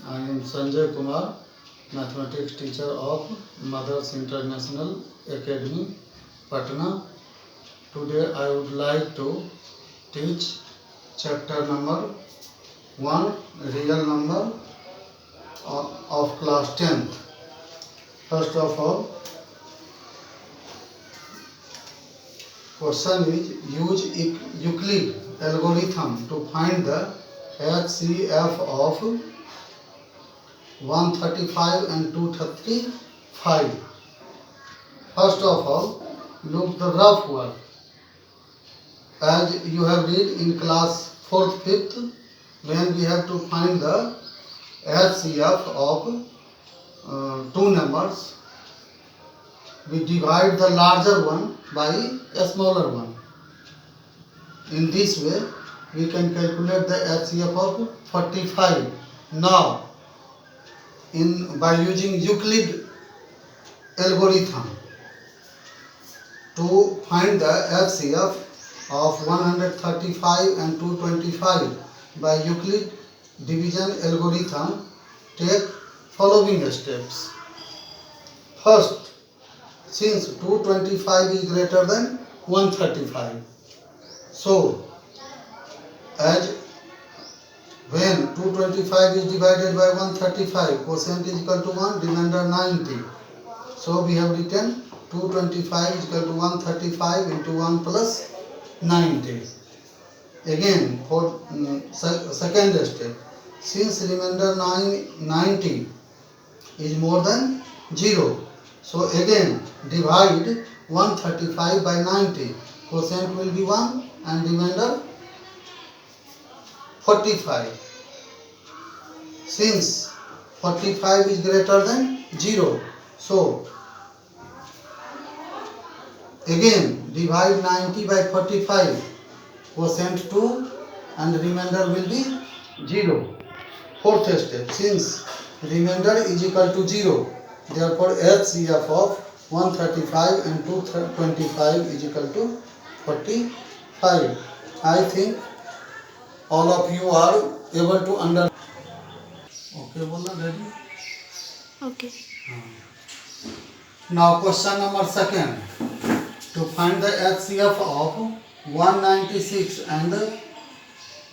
I am Sanjay Kumar, mathematics teacher of Mothers International Academy, Patna. Today I would like to teach chapter number 1, real number of class 10th. First of all, question is use Euclid algorithm to find the HCF of 135 and 235. First of all, look the rough work. As you have read in class 4th, 5th, when we have to find the HCF of two numbers, we divide the larger one by a smaller one. In this way, we can calculate the HCF of 45. Now, by using Euclid algorithm to find the HCF of 135 and 225 by Euclid division algorithm, take following steps. First, since 225 is greater than 135, so as when 225 is divided by 135, quotient is equal to 1, remainder 90. So we have written 225 is equal to 135 into 1 plus 90. Again, for second step, since remainder 90 is more than 0, so again divide 135 by 90. Quotient will be 1 and remainder 45. Since 45 is greater than 0, so again divide 90 by 45, quotient 2 and remainder will be 0. Fourth step, since remainder is equal to 0, therefore HCF of 135 and 225 is equal to 45. I think all of you are able to understand. Okay, bola ready? Okay. Now question number second. To find the HCF of 196 and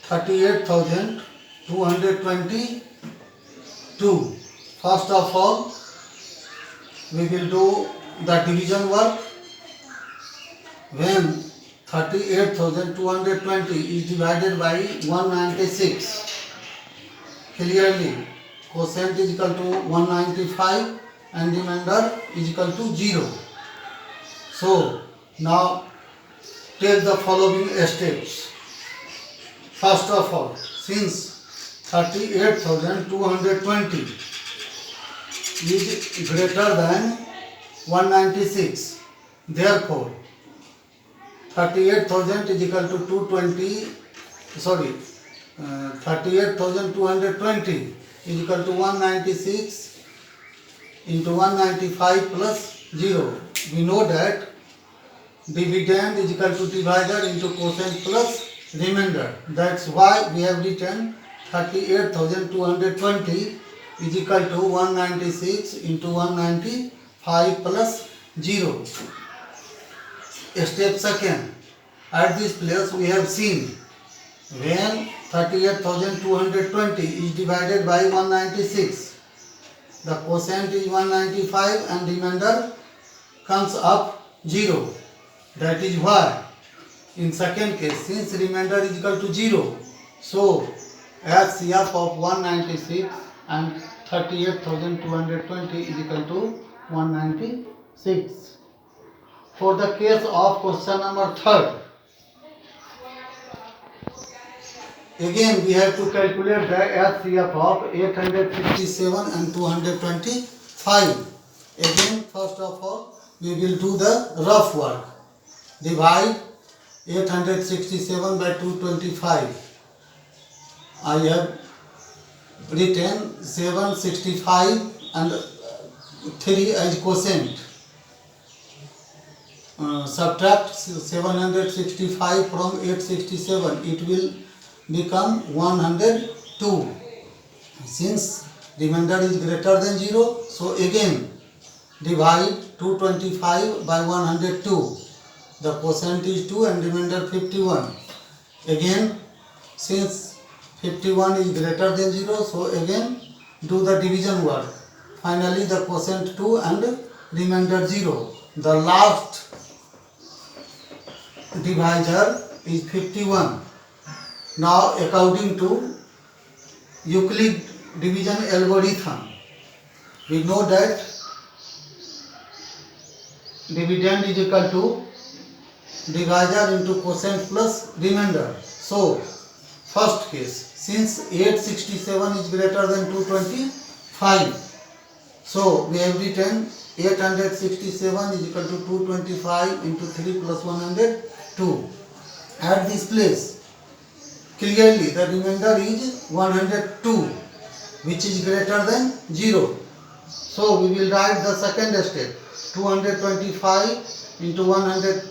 38,222. First of all, we will do the division work. When 38,220 is divided by 196, clearly quotient is equal to 195 and remainder is equal to 0. So now take the following steps. First of all, since 38,220 is greater than 196, therefore 38,000 is equal to 38,220 is equal to 196 into 195 plus 0. We know that dividend is equal to divisor into quotient plus remainder. That's why we have written 38,220 is equal to 196 into 195 plus 0. Step second, at this place we have seen when 38,220 is divided by 196, the quotient is 195 and remainder comes up 0. That is why in second case, since remainder is equal to 0, so HCF of 196 and 38,220 is equal to 196. For the case of question number third, again we have to calculate the HCF of 867 and 225. Again, first of all, we will do the rough work. Divide 867 by 225. I have written 765 and 3 as quotient. Subtract 765 from 867, it will become 102. Since remainder is greater than 0. So again divide 225 by 102. The quotient is 2 and remainder 51. Again, since 51 is greater than 0, so again do the division work. Finally the quotient 2 and remainder 0. The last divisor is 51. Now according to Euclid division algorithm, we know that dividend is equal to divisor into quotient plus remainder. So first case, since 867 is greater than 225, so we have written 867 is equal to 225 into 3 plus 102. At this place, clearly the remainder is 102, which is greater than 0. So we will write the second step. 225 into 102,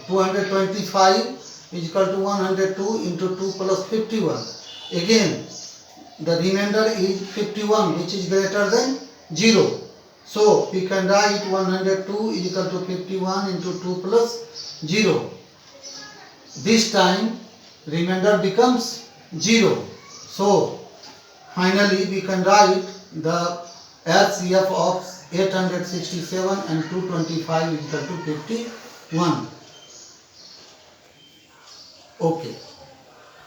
225 is equal to 102 into 2 plus 51. Again, the remainder is 51, which is greater than 0. So we can write 102 is equal to 51 into 2 plus 0. This time remainder becomes 0. So finally we can write the HCF of 867 and 225 is equal to 51. Okay.